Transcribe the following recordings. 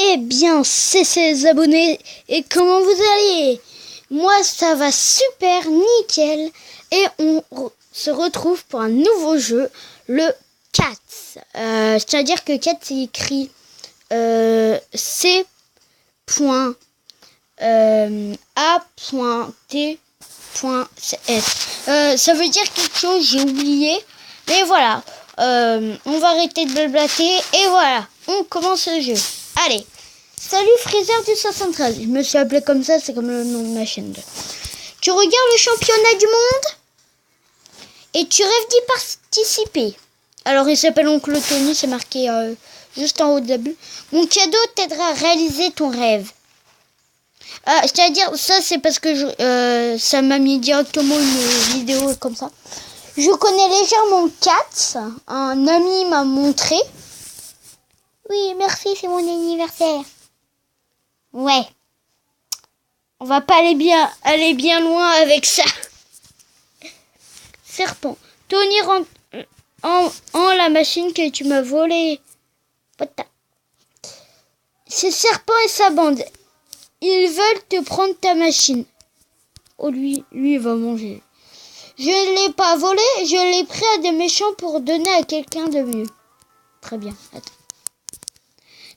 Eh bien, c'est ces abonnés. Et comment vous allez? Moi, ça va super nickel. Et on se retrouve pour un nouveau jeu, le Cats. C'est-à-dire que Cats, c'est écrit C.A.T.S. Ça veut dire quelque chose, j'ai oublié. Mais voilà, on va arrêter de blablater. Et voilà, on commence le jeu. Allez, salut Freezer du 73. Je me suis appelé comme ça, c'est comme le nom de ma chaîne. Tu regardes le championnat du monde et tu rêves d'y participer. Alors il s'appelle Oncle Tony, c'est marqué juste en haut de début. Mon cadeau t'aidera à réaliser ton rêve. C'est-à-dire, ça c'est parce que ça m'a mis directement une vidéo comme ça. Je connais légèrement Cats. Un ami m'a montré. Oui, merci, c'est mon anniversaire. Ouais. On va pas aller bien loin avec ça. Serpent. Tony rentre en la machine que tu m'as volée. C'est Serpent et sa bande. Ils veulent te prendre ta machine. Oh, lui, il va manger. Je ne l'ai pas volé, je l'ai pris à des méchants pour donner à quelqu'un de mieux. Très bien, attends.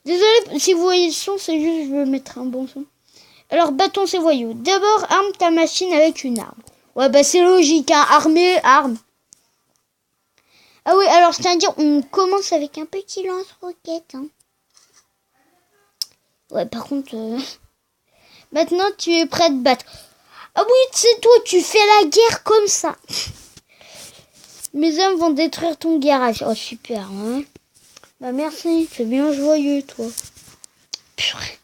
Désolé si vous voyez le son, c'est juste je veux mettre un bon son. Alors, battons ces voyous. D'abord, arme ta machine avec une arme. Ouais, bah c'est logique, hein. Armer, arme. Ah oui, alors je tiens à dire, on commence avec un petit lance-roquette. Hein. Ouais, par contre... Maintenant, tu es prêt à te battre. Ah oui, c'est toi, tu fais la guerre comme ça. Mes hommes vont détruire ton garage. Oh, super, hein. Bah, merci, c'est bien joyeux, toi. Purée.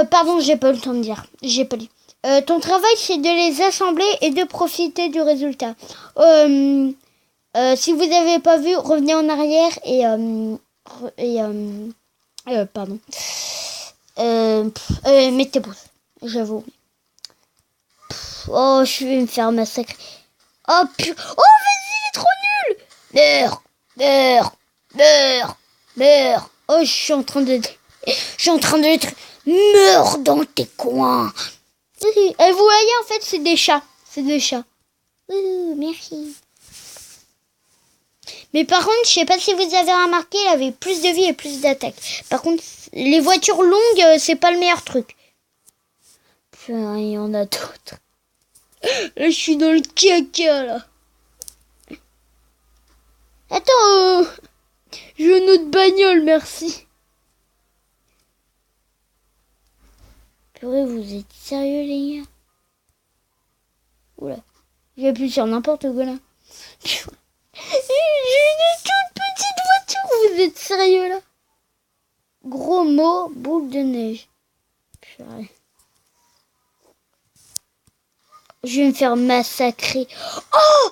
Pardon, j'ai pas eu le temps de dire. J'ai pas lu. Ton travail, c'est de les assembler et de profiter du résultat. Si vous n'avez pas vu, revenez en arrière et pardon. Mettez pause, j'avoue. Oh, je vais me faire massacrer. Oh, vas-y, il est trop nul. Meurs. Oh, je suis en train de être... Meurs dans tes coins. Et vous voyez, en fait, c'est des chats. Merci. Mais par contre, je sais pas si vous avez remarqué, il avait plus de vie et plus d'attaque. Par contre, les voitures longues, c'est pas le meilleur truc. Putain, il y en a d'autres. Là, je suis dans le caca, là. Attends, je veux une autre bagnole, merci. Purée, vous êtes sérieux, les gars? Oula, j'appuie sur n'importe quoi, là. J'ai une toute petite voiture, vous êtes sérieux, là? Gros mot, boule de neige. Purée. Je vais me faire massacrer. Oh!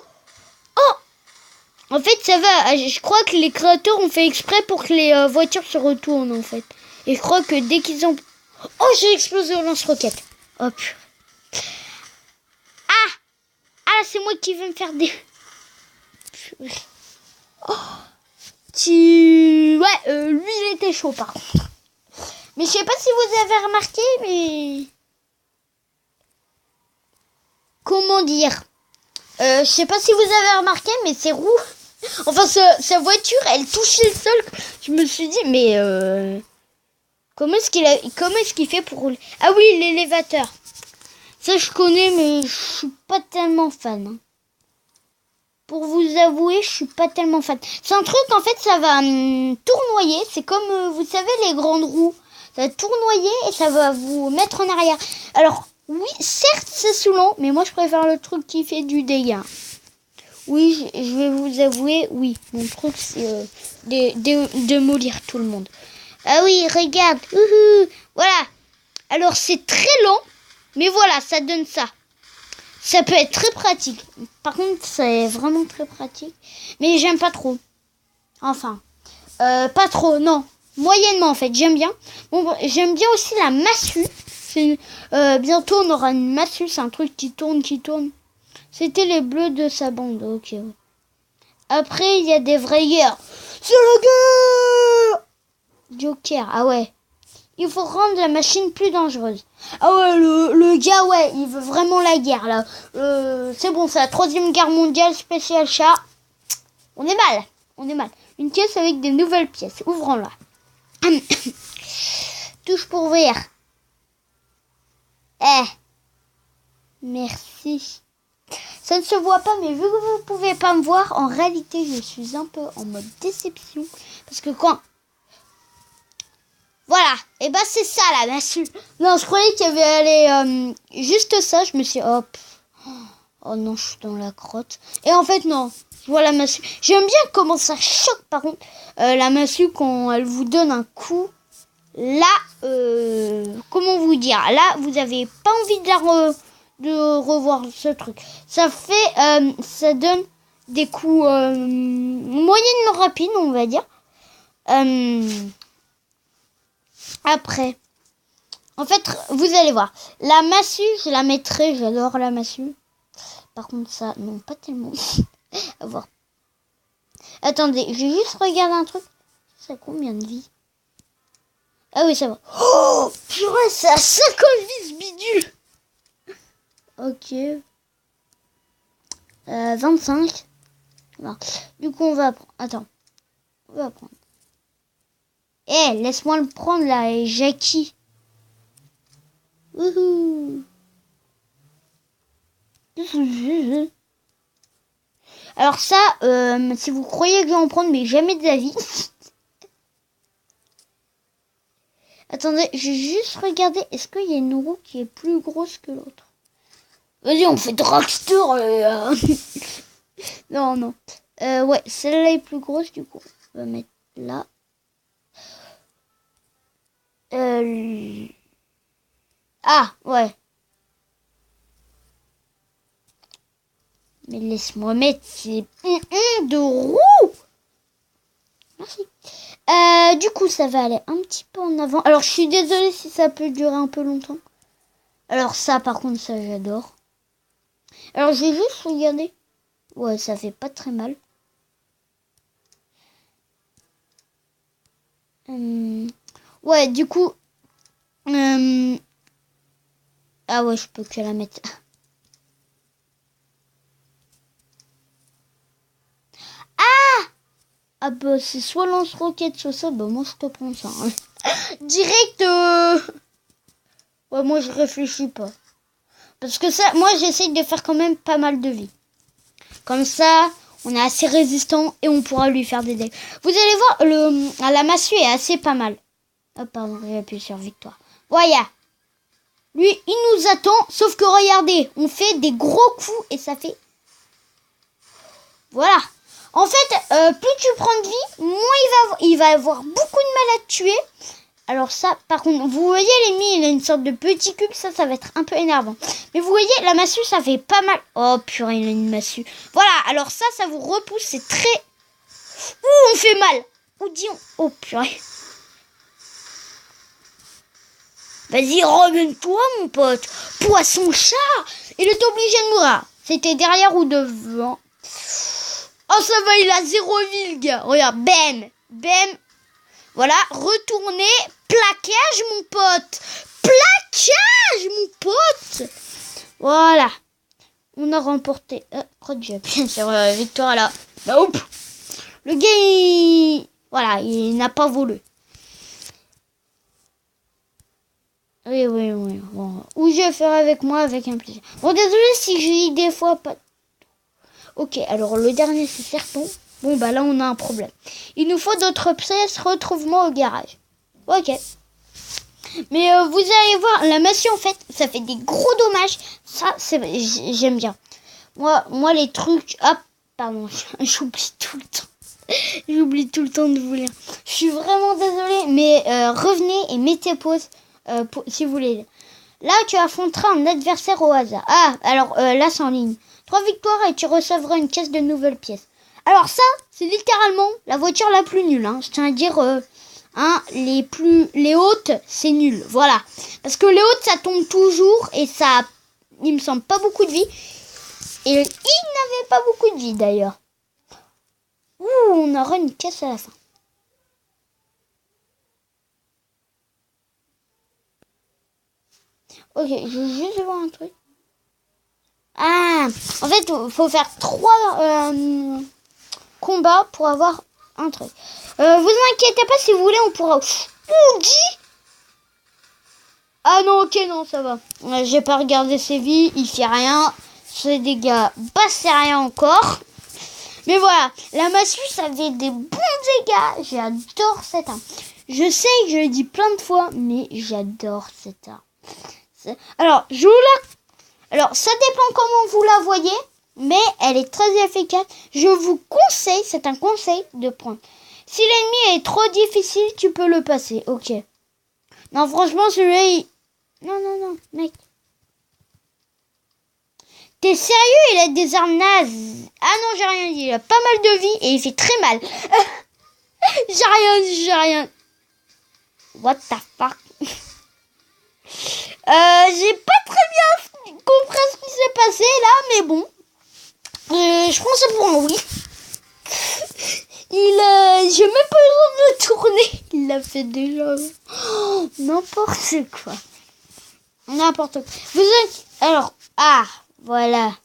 En fait, ça va. Je crois que les créateurs ont fait exprès pour que les voitures se retournent, en fait. Et je crois que dès qu'ils ont... Oh, j'ai explosé au lance-roquette. Hop. Ah, c'est moi qui vais me faire des... Oh. Lui, il était chaud, par contre. Mais je sais pas si vous avez remarqué, mais... Comment dire? Je sais pas si vous avez remarqué, mais ses roues... Enfin, sa voiture, elle touchait le sol. Je me suis dit, mais... Comment est-ce qu'il fait pour rouler? Ah oui, l'élévateur. Ça, je connais, mais je suis pas tellement fan. Hein. Pour vous avouer, je suis pas tellement fan. C'est un truc, en fait, ça va tournoyer. C'est comme, vous savez, les grandes roues. Ça va tournoyer et ça va vous mettre en arrière. Alors, oui, certes, c'est saoulant, mais moi, je préfère le truc qui fait du dégât. Oui, je vais vous avouer, oui. Mon truc, c'est de démolir tout le monde. Ah oui, regarde. Voilà. Alors, c'est très lent, mais voilà, ça donne ça. Ça peut être très pratique. Par contre, c'est vraiment très pratique. Mais j'aime pas trop. Enfin, pas trop, non. Moyennement, en fait, j'aime bien. Bon, j'aime bien aussi la massue. Bientôt, on aura une massue. C'est un truc qui tourne. C'était les bleus de sa bande. Ok. Après, il y a des vrayeurs. C'est la guerre. Joker, ah ouais. Il faut rendre la machine plus dangereuse. Ah ouais, le gars, ouais, il veut vraiment la guerre, là. C'est bon, c'est la 3e guerre mondiale, spécial chat. On est mal. Une caisse avec des nouvelles pièces. Ouvrons-la. Touche pour ouvrir. Merci. Ça ne se voit pas, mais vu que vous ne pouvez pas me voir, en réalité, je suis un peu en mode déception. Parce que quand... Voilà, et bah c'est ça la massue. Non, je croyais qu'il y avait juste ça. Je me suis dit, oh non, je suis dans la crotte. Et en fait, non, je vois la massue. J'aime bien comment ça choque, par contre, la massue quand elle vous donne un coup. Là, comment vous dire, là, vous avez pas envie de revoir ce truc. Ça fait, ça donne des coups moyennement rapides, on va dire. Après, en fait, vous allez voir. La massue, je la mettrai. J'adore la massue. Par contre, ça, non, pas tellement. À voir. Attendez, je vais juste regarder un truc. Ça a combien de vie? Ah oui, ça va. Oh, purée, ça a 50 vies, ce bidule. Ok. 25. Alors, du coup, on va prendre. Attends. On va prendre. Laisse-moi le prendre, là, et Jackie. Wouhou. Alors ça, si vous croyez que je vais en prendre, mais jamais de la vie. Attendez, je vais juste regarder. Est-ce qu'il y a une roue qui est plus grosse que l'autre? Vas-y, on fait dragster. Non. Ouais, celle-là est plus grosse, du coup. On va mettre là. Ah, ouais. Mais laisse-moi mettre ces de roues. Merci. Du coup, ça va aller un petit peu en avant. Alors, je suis désolée si ça peut durer un peu longtemps. Alors ça, par contre, ça, j'adore. Alors, j'ai juste regardé. Ouais, ça fait pas très mal. Ouais, du coup... Ah ouais, je peux que la mettre. Ah bah, c'est soit lance-roquette, soit ça. Bah, moi, je te prends ça. Hein. Direct... Ouais, moi, je réfléchis pas. Parce que ça, moi, j'essaye de faire quand même pas mal de vie. Comme ça... On est assez résistant et on pourra lui faire des dégâts. Vous allez voir, la massue est assez pas mal. Oh pardon, j'ai appuyé sur victoire. Voilà. Lui, il nous attend. Sauf que regardez, on fait des gros coups et ça fait... Voilà. En fait, plus tu prends de vie, moins il va avoir beaucoup de mal à te tuer. Alors ça, par contre, vous voyez l'ennemi, il a une sorte de petit cube. Ça va être un peu énervant. Mais vous voyez, la massue, ça fait pas mal. Oh purée, il a une massue. Voilà, alors ça vous repousse. C'est très... Ouh, on fait mal. Ou disons... Oh purée. Vas-y, remène-toi, mon pote. Poisson-chat. Il est obligé de mourir. C'était derrière ou devant. Oh, ça va, il a 0 vie, le gars. Regarde, bam. Bam. Voilà, retournez. Plaquage, mon pote. Plaquage, mon pote. Voilà. On a remporté. J'ai appuyé sur victoire, là. Bah, hop. Le gars, voilà, il n'a pas volé. Oui. Bon. Ou je vais faire avec moi, avec un plaisir. Bon, désolé si je dis des fois pas. Ok, alors le dernier, c'est serpent. Bon, bah là, on a un problème. Il nous faut d'autres pièces. Retrouve-moi au garage. Ok. Mais vous allez voir, la massue, en fait, ça fait des gros dommages. Ça, j'aime bien. Moi, les trucs... Hop, pardon, j'oublie tout le temps. J'oublie tout le temps de vous lire. Je suis vraiment désolée, mais revenez et mettez pause si vous voulez. Là, tu affronteras un adversaire au hasard. Ah, alors là, c'est en ligne. 3 victoires et tu recevras une caisse de nouvelles pièces. Alors ça, c'est littéralement la voiture la plus nulle. Hein. Je tiens à dire, les hautes, c'est nul. Voilà. Parce que les hautes, ça tombe toujours et ça, il me semble, pas beaucoup de vie. Et il n'avait pas beaucoup de vie d'ailleurs. Ouh, on aura une caisse à la fin. Ok, je veux juste voir un truc. Ah, en fait, il faut faire 3 combats pour avoir un truc. Vous inquiétez pas, si vous voulez, on pourra... Ouh, dis. Ah non, ok, non, ça va. J'ai pas regardé ses vies, il fait rien. Ses dégâts, bah c'est rien encore. Mais voilà, la massue, ça fait des bons dégâts. J'adore cette arme. Je sais que je l'ai dit plein de fois, mais j'adore cette arme. Alors, Alors, ça dépend comment vous la voyez, mais elle est très efficace. Je vous conseille, c'est un conseil, de prendre. Si l'ennemi est trop difficile, tu peux le passer, ok. Non, franchement, celui-là, Non, mec. T'es sérieux? Il a des armes nazes. Ah non, j'ai rien dit. Il a pas mal de vie et il fait très mal. J'ai rien dit. What the fuck? J'ai pas très bien compris ce qui s'est passé là, mais bon. Je pense que c'est pour un oui. J'ai même pas besoin de me tourner. Il l'a fait déjà. Oh, n'importe quoi. Alors, voilà.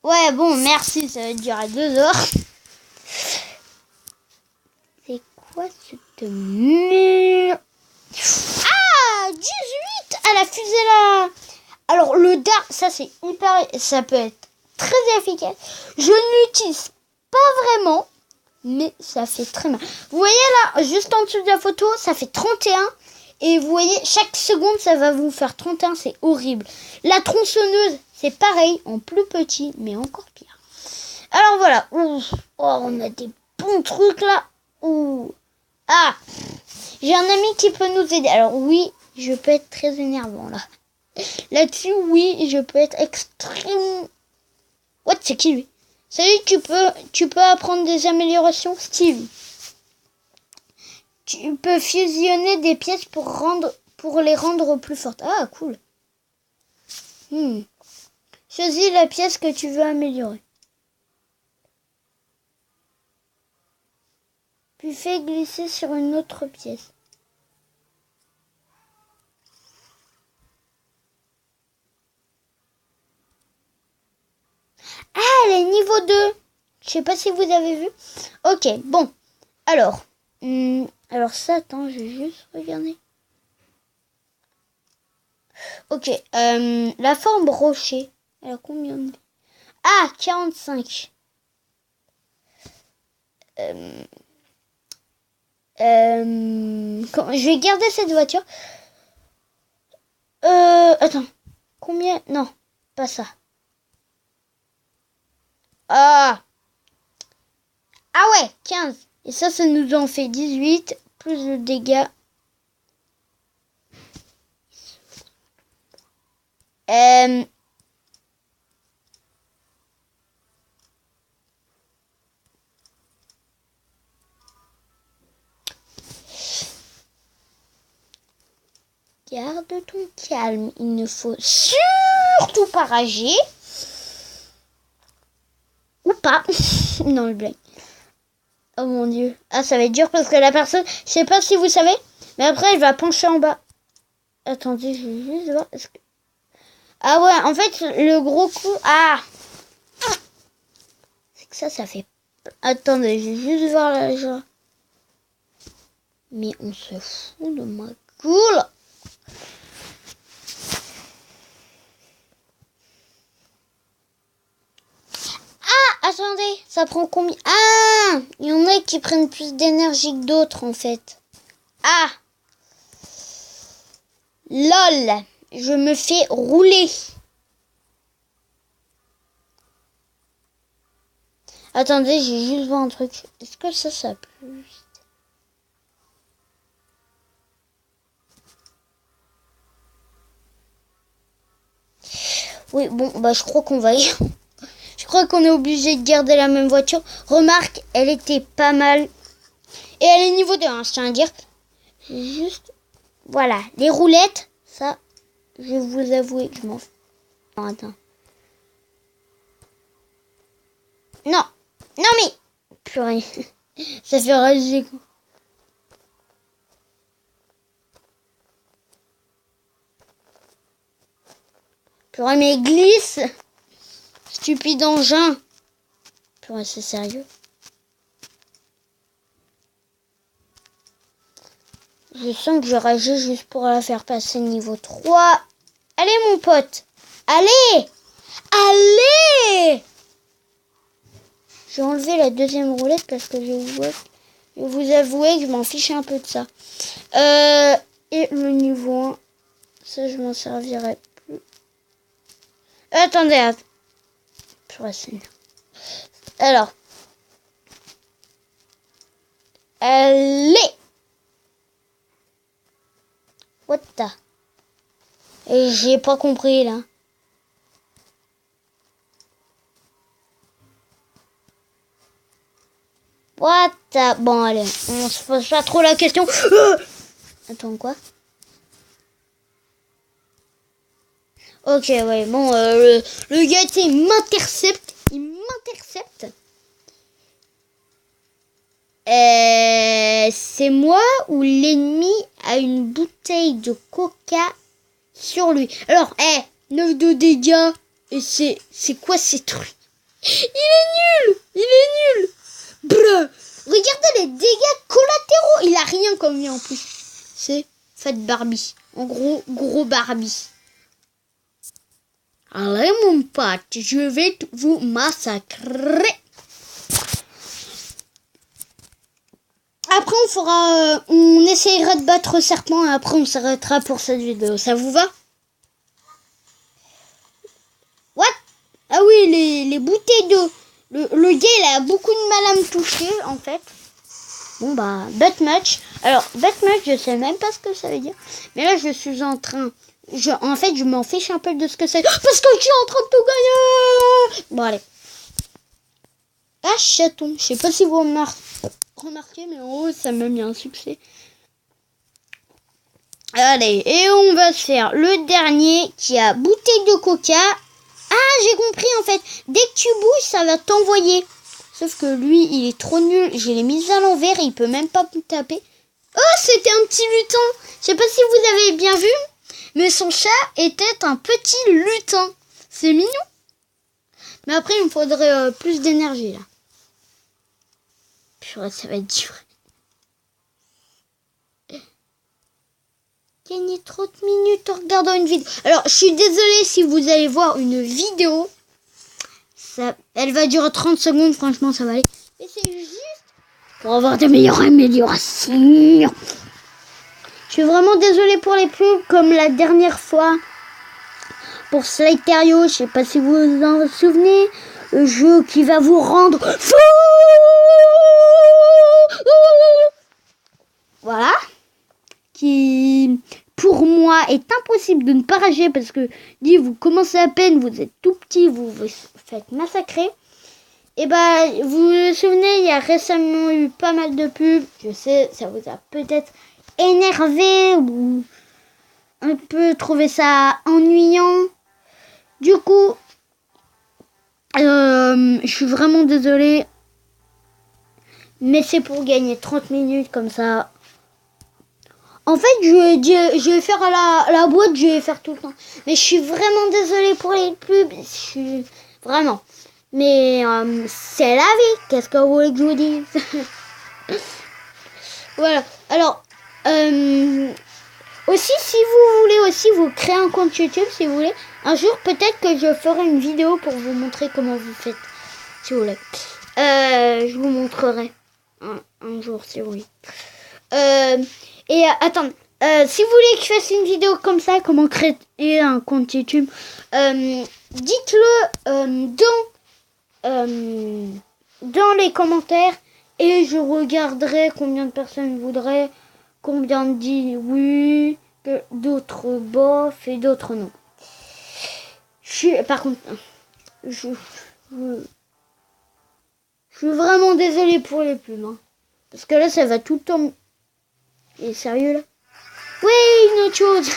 Ouais, bon, merci, ça va durer 2 heures. C'est quoi cette merde? 18 à la fusée là. Alors, le dard, ça c'est ça peut être très efficace. Je ne l'utilise pas vraiment, mais ça fait très mal. Vous voyez là, juste en dessous de la photo, ça fait 31. Et vous voyez, chaque seconde, ça va vous faire 31. C'est horrible. La tronçonneuse, c'est pareil, en plus petit, mais encore pire. Alors voilà. On a des bons trucs là. J'ai un ami qui peut nous aider. Alors oui, je peux être très énervant là. Là-dessus, oui, je peux être extrêmement... What, c'est qui lui? Salut, tu peux apprendre des améliorations, Steve. Tu peux fusionner des pièces pour les rendre plus fortes. Ah, cool. Choisis la pièce que tu veux améliorer. Puis fais glisser sur une autre pièce. Elle est niveau 2. Je sais pas si vous avez vu. Ok, bon. Alors ça, attends, je vais juste regarder. Ok, la forme rocher. Elle a combien de... 45. Je vais garder cette voiture. Attends. Combien? Non, pas ça. Ah ouais, 15. Et ça nous en fait 18. Plus de dégâts. Garde ton calme. Il ne faut surtout pas rager. Ou pas. Non, le blague. Oh mon dieu. Ça va être dur parce que la personne... Je sais pas si vous savez. Mais après, elle va pencher en bas. Attendez, je vais juste voir. Ah ouais, en fait, le gros coup... C'est que ça fait... Attendez, je vais juste voir là. Genre... Mais on se fout de ma gueule. Attendez, ça prend combien? Il y en a qui prennent plus d'énergie que d'autres en fait. LOL, je me fais rouler. Attendez, j'ai juste vu un truc. Est-ce que ça pue? Oui, bon, je crois qu'on va y... Je crois qu'on est obligé de garder la même voiture. Remarque, elle était pas mal. Et elle est niveau 2, je tiens à dire. Juste... Voilà, les roulettes, ça, Je vais vous avouer que je m'en fous. Non, attends. Non. Non, mais... Purée. Ça fait rager, quoi. Purée, mais glisse. Stupide engin. Purée, c'est sérieux. Je sens que je rage juste pour la faire passer niveau 3. Allez, mon pote. Allez. Allez. J'ai enlevé la deuxième roulette parce que je vais vous avouer que je m'en fiche un peu de ça. Et le niveau 1, ça je m'en servirai plus. Attendez. Alors. Allez. What the... Et j'ai pas compris là. What the... Bon allez, on se pose pas trop la question. Attends quoi? Ok ouais bon le gars il m'intercepte. C'est moi ou l'ennemi a une bouteille de coca sur lui. Alors 9 de dégâts. Et c'est quoi ces trucs? Il est nul. Bleu. Regardez les dégâts collatéraux. Il a rien comme lui en plus. C'est Fat Barbie. En gros Barbie. Allez mon pote, je vais vous massacrer. Après on essayera de battre serpent et après on s'arrêtera pour cette vidéo. Ça vous va? What? Ah oui, les bouteilles d'eau. Le gars il a beaucoup de mal à me toucher en fait. Bon bah, Batmatch. Alors, Batmatch, je sais même pas ce que ça veut dire. Mais là, je suis en train... En fait, je m'en fiche un peu de ce que c'est. Parce que je suis en train de tout gagner. Bon, allez. Ah, chaton. Je sais pas si vous remarquez, mais en haut, ça m'a mis un succès. Allez, et on va se faire le dernier qui a bouteille de coca. Ah, j'ai compris en fait. Dès que tu bouges, ça va t'envoyer. Sauf que lui, il est trop nul. Je l'ai mis à l'envers et il peut même pas me taper. Oh, c'était un petit lutin. Je sais pas si vous avez bien vu, mais son chat était un petit lutin. C'est mignon. Mais après, il me faudrait plus d'énergie là. Purée, ça va être dur. Gagner 30 minutes en regardant une vidéo. Alors, je suis désolée si vous allez voir une vidéo. Elle va durer 30 secondes, franchement, ça va aller. Et c'est juste pour avoir de meilleures améliorations. Je suis vraiment désolée pour les pubs, comme la dernière fois. Pour Slytherio, je sais pas si vous vous en souvenez. Le jeu qui va vous rendre fou. Voilà. Qui, pour moi, est impossible de ne pas rager parce que, vous commencez à peine, vous êtes tout petit, vous vous faites massacrer. Et bah, vous vous souvenez, il y a récemment eu pas mal de pubs. Je sais, ça vous a peut-être énervé ou un peu trouvé ça ennuyant. Du coup, je suis vraiment désolée. Mais c'est pour gagner 30 minutes comme ça. En fait, je vais faire la boîte, je vais faire tout le temps. Mais je suis vraiment désolée pour les pubs. Vraiment. Mais c'est la vie. Qu'est-ce que vous voulez que je vous dise? Voilà. Alors, aussi, si vous voulez aussi vous créer un compte YouTube, si vous voulez, un jour, peut-être que je ferai une vidéo pour vous montrer comment vous faites. Si vous voulez. Je vous montrerai un jour, si vous voulez. Et attends, si vous voulez que je fasse une vidéo comme ça, comment créer un compte YouTube, dites-le dans les commentaires et je regarderai combien de personnes voudraient, combien disent oui, d'autres bof et d'autres non. Par contre, je suis vraiment désolée pour les pubs, hein, parce que là ça va tout le temps. Et sérieux là? Oui, une autre chose.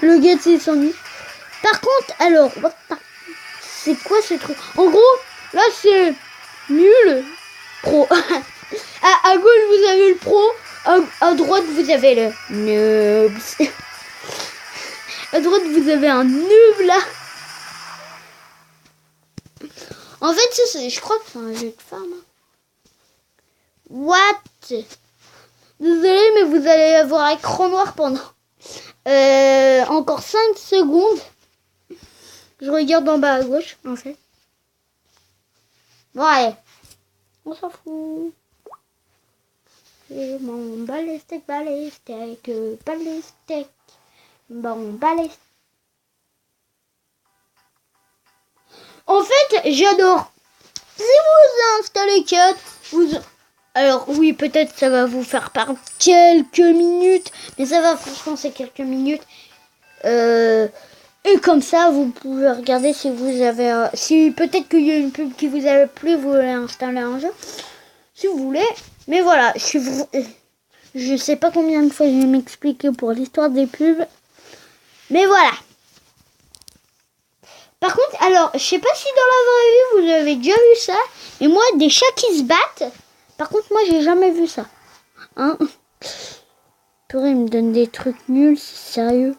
Le gars, il s'ennuie. Par contre, alors, c'est quoi ce truc? En gros, là, c'est nul pro. À gauche, vous avez le pro. À droite, vous avez le noob. À droite, vous avez un noob, là. En fait, je crois que c'est un jeu de femme. What? Désolé, mais vous allez avoir écran noir pendant encore 5 secondes. Je regarde en bas à gauche, en fait. Bon, allez. On s'en fout. Et mon balistique. Bon, balistique. En fait, j'adore. Si vous installez Cut, alors oui, peut-être ça va vous faire perdre quelques minutes, mais ça va, franchement, c'est quelques minutes. Et comme ça, vous pouvez regarder si vous avez... si peut-être qu'il y a une pub qui vous a plu, vous voulez installer un jeu, si vous voulez. Mais voilà, je sais pas combien de fois je vais m'expliquer pour l'histoire des pubs. Mais voilà. Par contre, alors, je sais pas si dans la vraie vie, vous avez déjà vu ça. Mais moi, des chats qui se battent. Par contre, moi, j'ai jamais vu ça. Hein? Purée, il me donne des trucs nuls, c'est sérieux.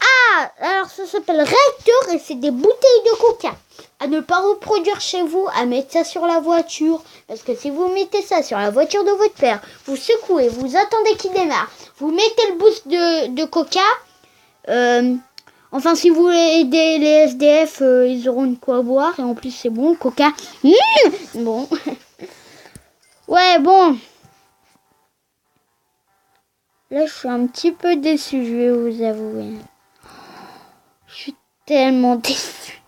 Ah, alors ça s'appelle réacteur et c'est des bouteilles de coca. À ne pas reproduire chez vous, à mettre ça sur la voiture. Parce que si vous mettez ça sur la voiture de votre père, vous secouez, vous attendez qu'il démarre, vous mettez le boost de coca. Enfin, si vous voulez aider les SDF, ils auront de quoi boire. Et en plus, c'est bon, le coca. Bon. Ouais, bon. Là, je suis un petit peu déçue, je vais vous avouer. Je suis tellement déçue.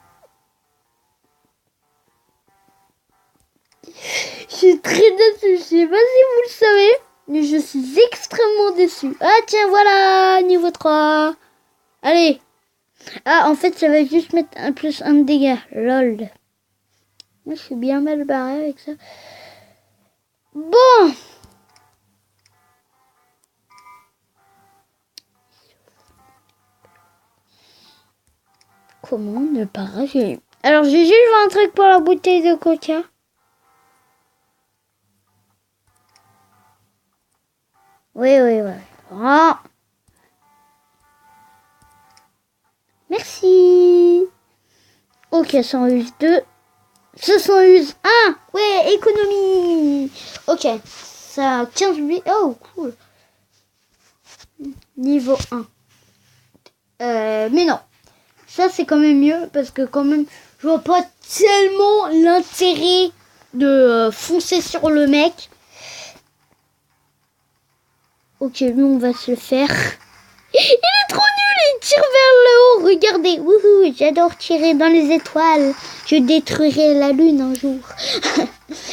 Je suis très déçue. Je sais pas si vous le savez, mais je suis extrêmement déçue. Ah, tiens, voilà, niveau 3. Allez. Ah, en fait, ça va juste mettre un plus 1 de dégâts. Lol. Moi, je suis bien mal barré avec ça. Bon. Comment ne pas rager? Alors, j'ai juste un truc pour la bouteille de coca. Oui. Oh. Merci. Ok, ça en use 2. Ça s'en use 1. Ouais, économie. Ok, ça a 15 8. Oh, cool. Niveau 1. Mais non. Ça, c'est quand même mieux parce que quand même, je vois pas tellement l'intérêt de foncer sur le mec. Ok, lui, on va se le faire. Il est trop nul, il tire vers le haut. Regardez, wouhou, j'adore tirer dans les étoiles. Je détruirai la lune un jour.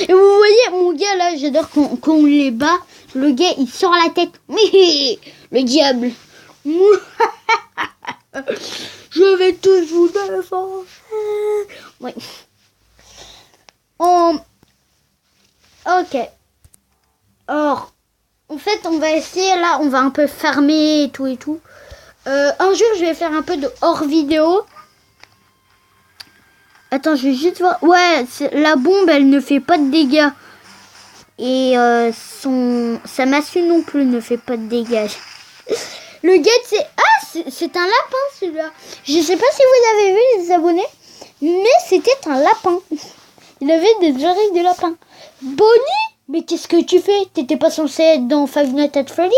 Et vous voyez, mon gars, là, j'adore quand on les bat. Le gars, il sort la tête. Le diable. Je vais tous vous défendre. Ouais. Ok. Or, en fait, on va essayer, là, on va un peu farmer et tout. Un jour, je vais faire un peu de hors vidéo. Attends, je vais juste voir. Ouais, la bombe, elle ne fait pas de dégâts. Et sa massue non plus ne fait pas de dégâts. Le gars, c'est... Ah, c'est un lapin, celui-là. Je sais pas si vous avez vu, les abonnés, mais c'était un lapin. Il avait des oreilles de lapin. Bonnie, mais qu'est-ce que tu fais? T'étais pas censé être dans Five Nights at Freddy?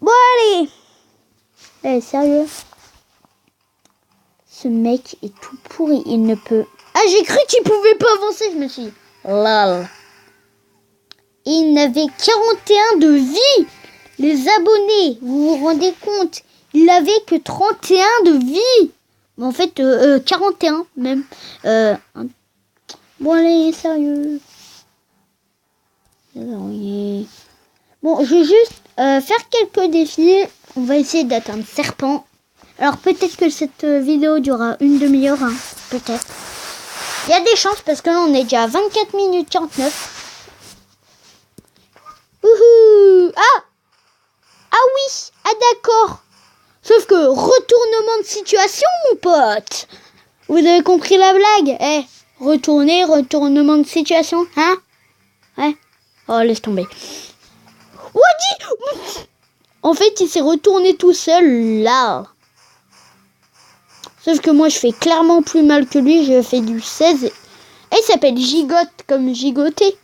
Bon, allez. Eh, sérieux? Ce mec est tout pourri. Il ne peut... Ah, j'ai cru qu'il pouvait pas avancer. Je me suis dit, lol. Il n'avait 41 de vie. Les abonnés, vous vous rendez compte? Il n'avait que 31 de vie. En fait, 41 même. Bon, allez, sérieux. Bon, je vais juste faire quelques défis. On va essayer d'atteindre serpent. Alors, peut-être que cette vidéo durera une demi-heure. Hein, peut-être. Il y a des chances parce que là, on est déjà à 24 minutes 49. Wouhou! Ah! Ah oui, ah d'accord. Sauf que retournement de situation, mon pote. Vous avez compris la blague? Retournement de situation, hein? Ouais. Oh, laisse tomber. Wadi! En fait, il s'est retourné tout seul, là. Sauf que moi, je fais clairement plus mal que lui. Je fais du 16. Et il s'appelle Gigote, comme gigoter.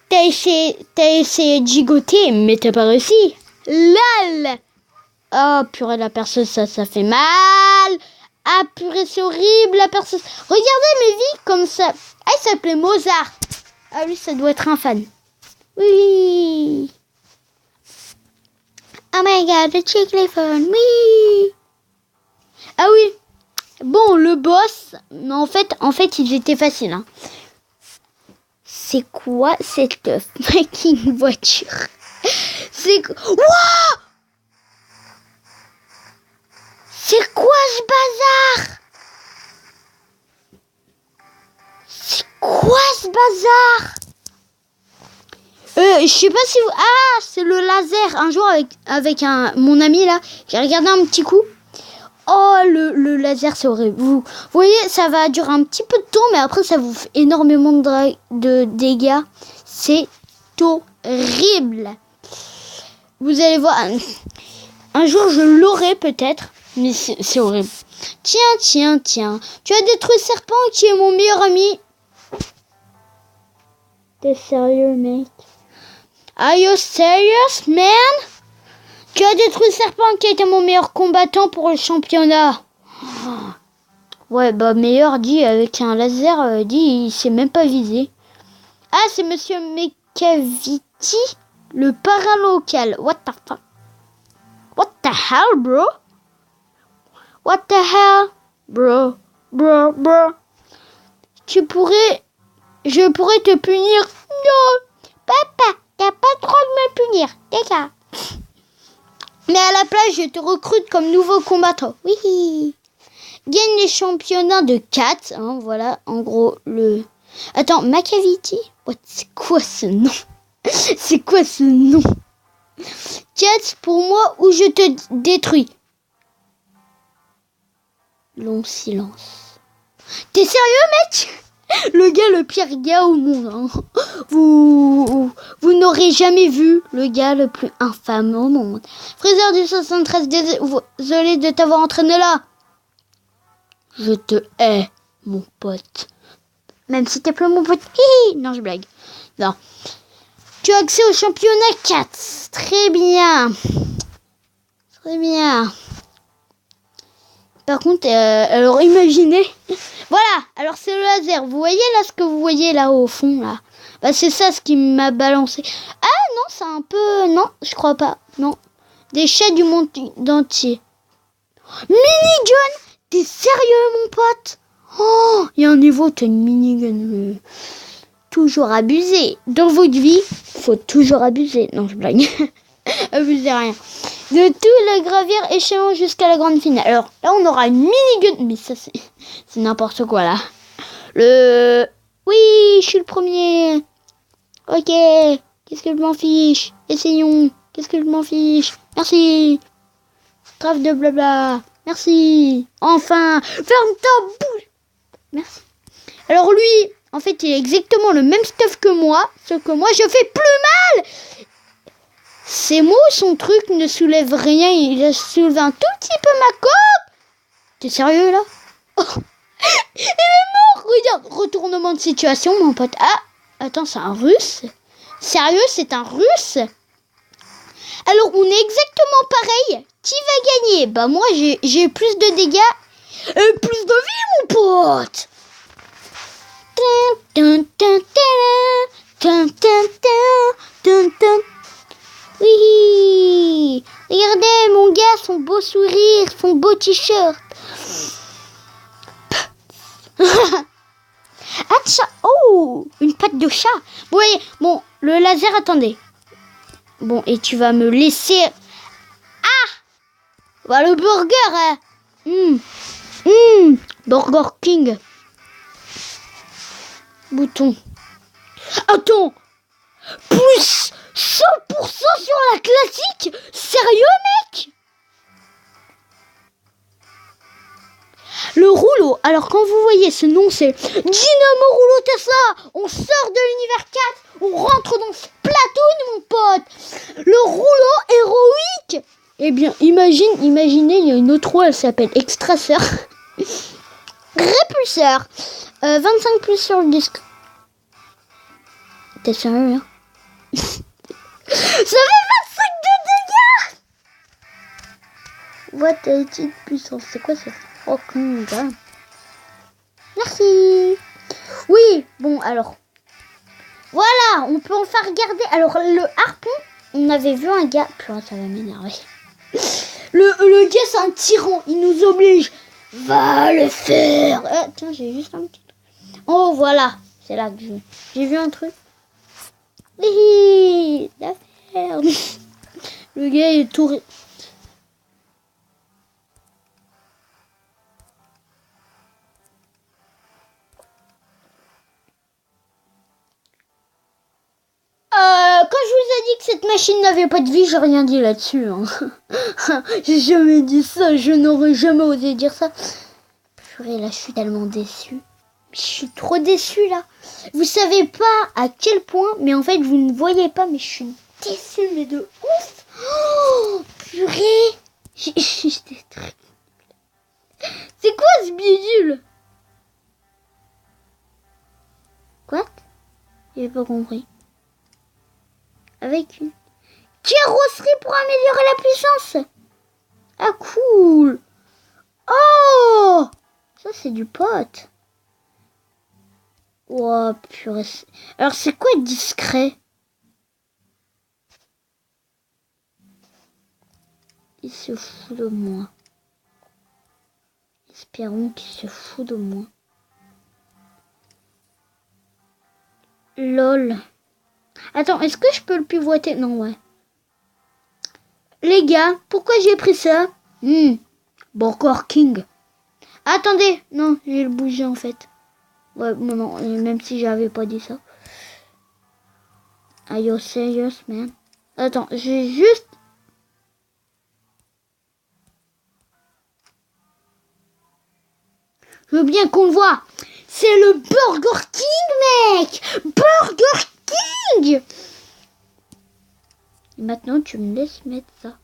T'as essayé de gigoter, mais t'as pas réussi. LOL! Oh, purée, la perceuse, ça fait mal. Ah, purée, c'est horrible, la perceuse. Regardez mes vies comme ça. Ah, il s'appelait Mozart. Ah, lui, ça doit être un fan. Oui. Oh my god, le xylophone, oui. Ah oui. Bon, le boss, mais en fait, ils étaient faciles. Hein. C'est quoi cette fucking voiture? C'est quoi? Wow! C'est quoi ce bazar? C'est quoi ce bazar? Je sais pas si vous... Ah, c'est le laser. Un jour avec mon ami là, j'ai regardé un petit coup. Oh, le laser, c'est horrible. Vous voyez, ça va durer un petit peu de temps, mais après, ça vous fait énormément de dégâts. C'est horrible. Vous allez voir. Un jour, je l'aurai peut-être, mais c'est horrible. Tiens. Tu as détruit Serpent, qui est mon meilleur ami. T'es sérieux, mec? Are you serious, man? Tu as détruit Serpent, qui était mon meilleur combattant pour le championnat. Ouais, bah meilleur, dit, avec un laser, dit, il s'est même pas visé. Ah, c'est Monsieur Mekaviti, le paralocal. What the fuck? What the hell, bro? What the hell? Bro. Je pourrais te punir. Non, papa, t'as pas le droit de me punir. D'accord. Mais à la place, je te recrute comme nouveau combattant. Oui. Gagne les championnats de 4. Hein, voilà, en gros, le... Attends, Macavity? C'est quoi ce nom? C'est quoi ce nom? 4 pour moi ou je te détruis. Long silence. T'es sérieux, mec? Le gars, le pire gars au monde. Hein. Vous n'aurez jamais vu le gars le plus infâme au monde. Freezer du 73, désolé de t'avoir entraîné là. Je te hais, mon pote. Même si t'es plus mon pote. Hihi. Non, je blague. Non. Tu as accès au championnat 4. Très bien. Par contre, alors imaginez... Voilà, alors c'est le laser. Vous voyez là ce que vous voyez là au fond là? Bah c'est ça ce qui m'a balancé. Ah non, c'est un peu... Non, je crois pas. Non. Des chats du monde entier. Minigun! T'es sérieux mon pote? Oh, il y a un niveau, t'as une minigun. Toujours abusé. Dans votre vie, faut toujours abuser. Non, je blague. Abusez rien. De tout le gravir échelon jusqu'à la grande finale. Alors là, on aura une minigun. Mais ça, c'est n'importe quoi là. Oui, je suis le premier. Ok. Qu'est-ce que je m'en fiche? Essayons. Qu'est-ce que je m'en fiche? Merci. Trêve de blabla. Merci. Enfin. Ferme ta bouche. Merci. Alors lui, en fait, il est exactement le même stuff que moi. Sauf que moi, je fais plus mal. Ses mots, son truc ne soulève rien. Il a soulevé un tout petit peu ma coque. T'es sérieux là? Oh. Il est mort. Regarde, retournement de situation, mon pote. Ah, attends, c'est un russe? Sérieux, c'est un russe? Alors, on est exactement pareil. Qui va gagner? Bah moi, j'ai plus de dégâts et plus de vie, mon pote. Oui, regardez mon gars, son beau sourire, son beau t-shirt. Oh, une patte de chat. Vous voyez, bon, le laser, attendez. Bon, et tu vas me laisser... Ah, bah, le burger, hein. Burger King. Bouton. Attends. Plus 100% sur la classique. Sérieux, mec? Le rouleau. Alors, quand vous voyez ce nom, c'est Dynamo Rouleau Tesla. On sort de l'univers 4. On rentre dans Splatoon, mon pote. Le rouleau héroïque. Eh bien, imaginez, il y a une autre roue, elle s'appelle Extraceur. Répulseur. 25 plus sur le disque. T'es sérieux, hein? Ça fait 25 de dégâts. What a it puissance? C'est quoi ça? Oh, con, merci. Oui, bon, alors. Voilà, on peut enfin regarder. Alors, le harpon, on avait vu un gars. Purée, ça va m'énerver. Le gars, c'est un tyran. Il nous oblige. Va le faire. Tiens, j'ai juste un petit... Oh, voilà. C'est là que j'ai vu un truc. La merde. Le gars, il est tout... Quand je vous ai dit que cette machine n'avait pas de vie, j'ai rien dit là-dessus. Hein. J'ai jamais dit ça, je n'aurais jamais osé dire ça. Purée, là, je suis tellement déçue. Je suis trop déçue, là. Vous savez pas à quel point, mais en fait, vous ne voyez pas, mais je suis déçue, mais de ouf. Oh, purée. J'étais très... C'est quoi ce bidule? Quoi? J'ai pas compris. Avec une carrosserie pour améliorer la puissance. Ah, cool. Oh, ça c'est du pote. Oh, purée. Alors, c'est quoi discret? Il se fout de moi. Espérons qu'il se fout de moi. Lol. Attends, est-ce que je peux le pivoter? Non, ouais. Les gars, pourquoi j'ai pris ça? Burger King. Attendez, non, j'ai le bougé en fait. Ouais, non, même si j'avais pas dit ça. Are you serious, man? Attends, j'ai juste... Je veux bien qu'on le voit. C'est le Burger King, mec! Burger King! Et maintenant, tu me laisses mettre ça.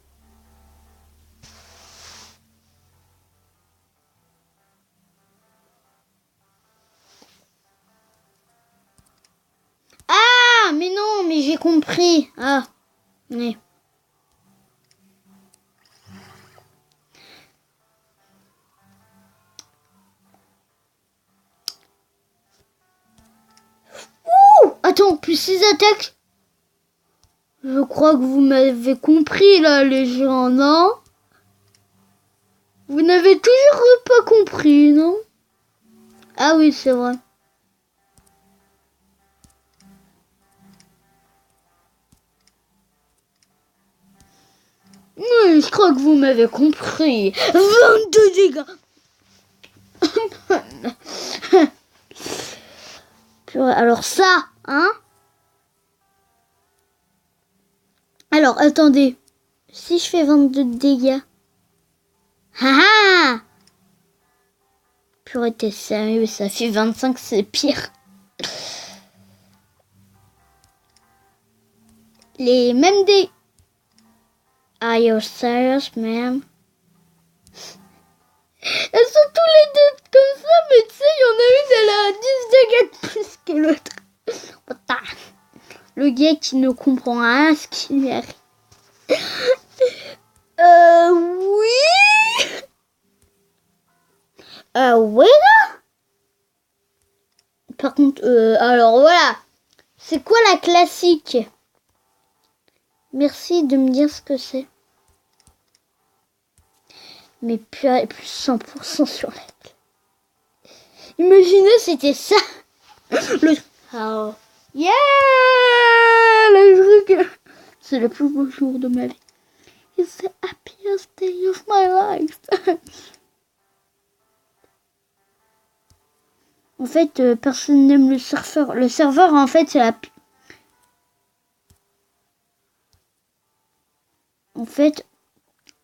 Ah, mais non, mais j'ai compris. Ah, mais... Attends, plus 6 attaques. Je crois que vous m'avez compris là, les gens, non? Vous n'avez toujours pas compris, non? Ah oui, c'est vrai. Oui, je crois que vous m'avez compris. 22 dégâts. Alors ça, hein? Alors, attendez. Si je fais 22 dégâts. Ah ah! Purée, t'es sérieux, ça fait 25, c'est pire. Les mêmes dégâts. Are you serious, man? Elles sont tous les deux comme ça, mais tu sais, il y en a une, elle a 10 dégâts de plus que l'autre. Le gars qui ne comprend rien ce qui lui arrive. Oui. Ouais là. Par contre, alors voilà. C'est quoi la classique? Merci de me dire ce que c'est. Mais plus 100% sur la clé. Imaginez, c'était ça. Le... Oh. Yeah, le truc. C'est le plus beau jour de ma vie. It's the happiest day of my life. En fait, personne n'aime le serveur. Le serveur, en fait, c'est la... fait,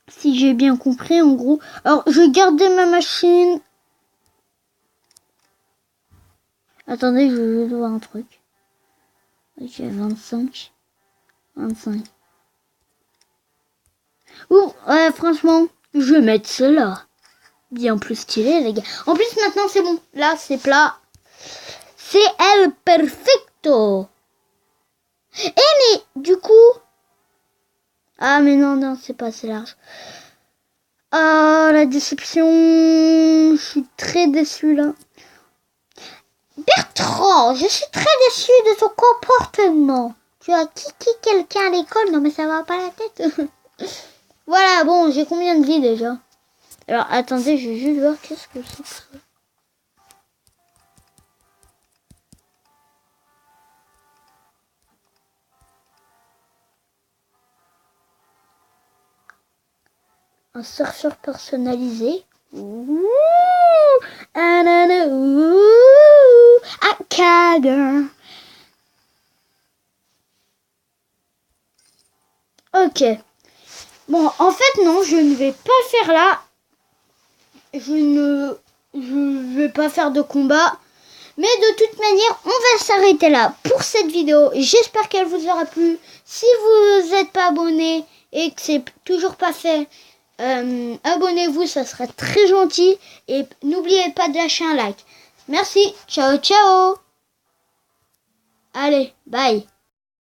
si j'ai bien compris, en gros... Alors, je vais garder ma machine. Attendez, je veux voir un truc. Ok, 25. 25. Ouh, ouais, franchement, je vais mettre cela. Bien plus stylé, les gars. En plus, maintenant, c'est bon. Là, c'est plat. C'est el perfecto. Eh, mais, du coup... Ah, mais non, c'est pas assez large. Ah, la déception. Je suis très déçue, là. Bertrand, je suis très déçue de ton comportement. Tu as kické quelqu'un à l'école? Non, mais ça va pas la tête. Voilà, bon, j'ai combien de vie déjà? Alors, attendez, je vais juste voir qu'est-ce que c'est que ça. Un surfeur personnalisé. Ouh, un cadre. Ok. Bon, en fait, non, je ne vais pas le faire là. Je vais pas faire de combat. Mais de toute manière, on va s'arrêter là pour cette vidéo. J'espère qu'elle vous aura plu. Si vous n'êtes pas abonné et que c'est toujours pas fait, abonnez-vous, ça sera très gentil. Et n'oubliez pas de lâcher un like. Merci, ciao ciao. Allez, bye.